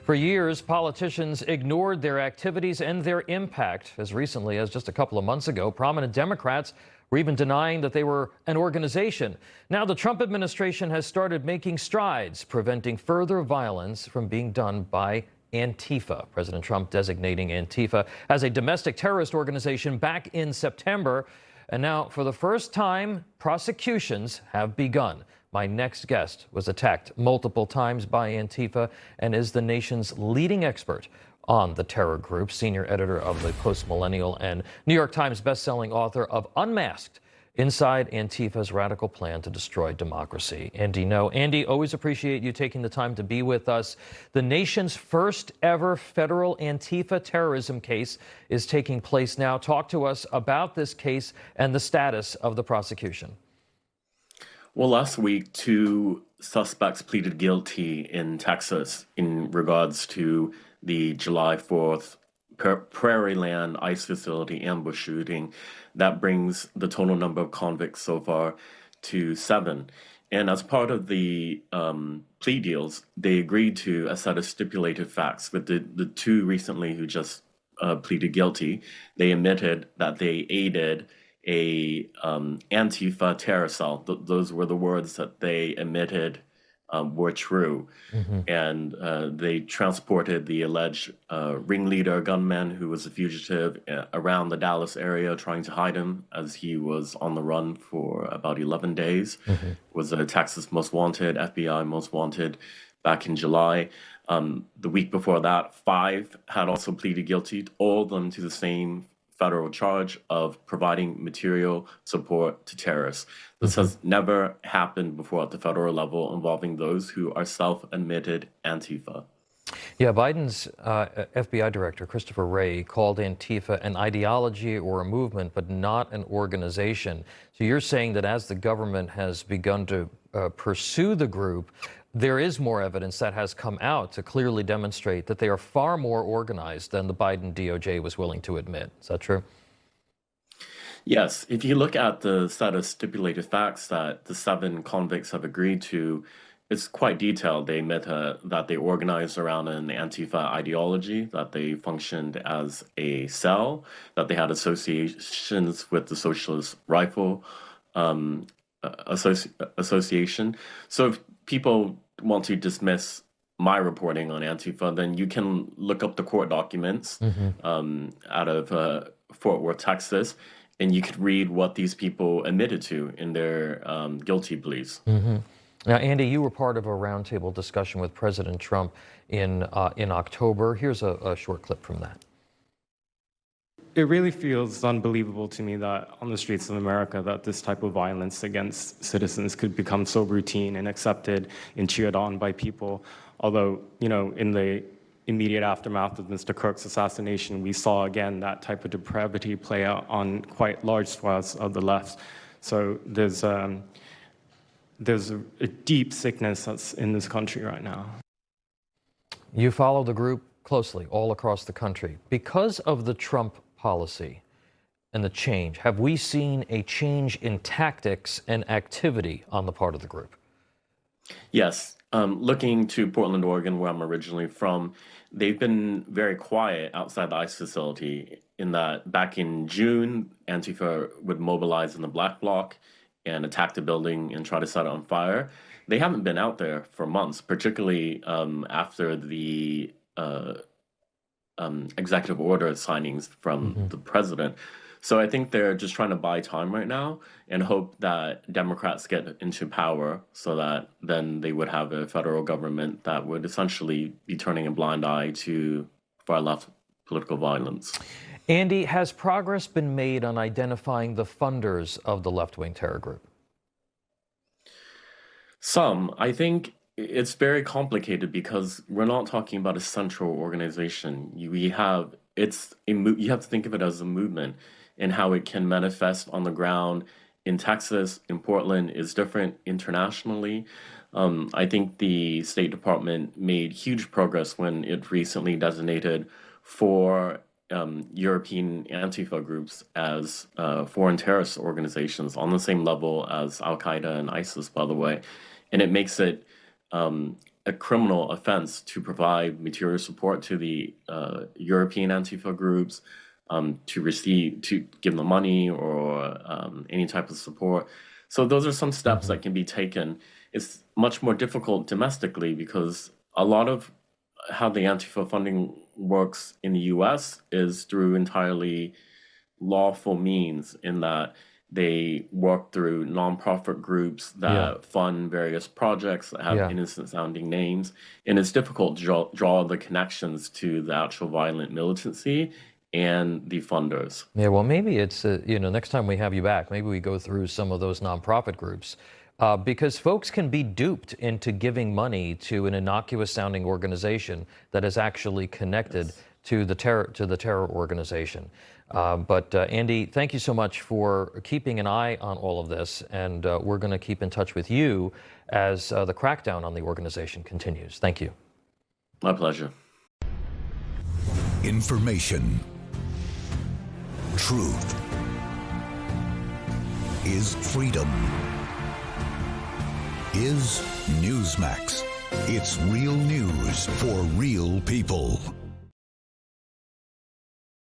For years, politicians ignored their activities and their impact. As recently as just a couple of months ago, prominent Democrats were even denying that they were an organization. Now the Trump administration has started making strides, preventing further violence from being done by Antifa. President Trump designating Antifa as a domestic terrorist organization back in September. And now, for the first time, prosecutions have begun. My next guest was attacked multiple times by Antifa and is the nation's leading expert on the terror group, senior editor of the Post-Millennial and New York Times bestselling author of Unmasked: Inside Antifa's Radical Plan to Destroy Democracy. Andy Ngo. Andy, always appreciate you taking the time to be with us. The nation's first ever federal Antifa terrorism case is taking place now. Talk to us about this case and the status of the prosecution. Well, last week, two suspects pleaded guilty in Texas in regards to the July 4th Prairieland ICE facility ambush shooting. That brings the total number of convicts so far to 7. And as part of the plea deals, they agreed to a set of stipulated facts. With the two recently who just pleaded guilty, they admitted that they aided a Antifa terror cell. Those were the words that they admitted were true. And they transported the alleged ringleader gunman who was a fugitive around the Dallas area, trying to hide him as he was on the run for about 11 days. Was a Texas most wanted, FBI most wanted back in July. The week before that, 5 had also pleaded guilty, all of them to the same federal charge of providing material support to terrorists. This has never happened before at the federal level involving those who are self-admitted Antifa. Yeah, Biden's FBI director, Christopher Wray, called Antifa an ideology or a movement, but not an organization. So you're saying that as the government has begun to pursue the group, there is more evidence that has come out to clearly demonstrate that they are far more organized than the Biden DOJ was willing to admit. Is that true? Yes. If you look at the set of stipulated facts that the 7 convicts have agreed to, it's quite detailed. They admit that they organized around an Antifa ideology, that they functioned as a cell, that they had associations with the Socialist Rifle Association. So if people want to dismiss my reporting on Antifa, then you can look up the court documents out of Fort Worth, Texas, and you could read what these people admitted to in their guilty pleas. Now, Andy, you were part of a roundtable discussion with President Trump in October. Here's a short clip from that. It really feels unbelievable to me that on the streets of America that this type of violence against citizens could become so routine and accepted and cheered on by people. Although, you know, in the immediate aftermath of Mr. Kirk's assassination, we saw again that type of depravity play out on quite large swaths of the left. So there's a deep sickness that's in this country right now. You follow the group closely all across the country. Because of the Trump policy and the change, have we seen a change in tactics and activity on the part of the group? Yes. Looking to Portland, Oregon, where I'm originally from, they've been very quiet outside the ICE facility in that back in June, Antifa would mobilize in the Black Bloc and attack the building and try to set it on fire. They haven't been out there for months, particularly after the executive order signings from the president. So I think they're just trying to buy time right now and hope that Democrats get into power so that then they would have a federal government that would essentially be turning a blind eye to far-left political violence. Andy, has progress been made on identifying the funders of the left-wing terror group? Some. I think it's very complicated because we're not talking about a central organization. You have to think of it as a movement, and how it can manifest on the ground in Texas, in Portland, is different internationally. I think the State Department made huge progress when it recently designated 4 European Antifa groups as foreign terrorist organizations on the same level as Al-Qaeda and ISIS, by the way. And it makes it a criminal offense to provide material support to the European Antifa groups, to give them money or any type of support. So those are some steps that can be taken. It's much more difficult domestically because a lot of how the Antifa funding works in the US is through entirely lawful means, in that they work through nonprofit groups that fund various projects that have innocent sounding names. And it's difficult to draw the connections to the actual violent militancy and the funders. Yeah, well, maybe it's, next time we have you back, maybe we go through some of those nonprofit groups. Because folks can be duped into giving money to an innocuous sounding organization that is actually connected to the terror organization. But Andy, thank you so much for keeping an eye on all of this, and we're going to keep in touch with you as the crackdown on the organization continues. Thank you. My pleasure. Information. Truth is freedom. Is Newsmax. It's real news for real people.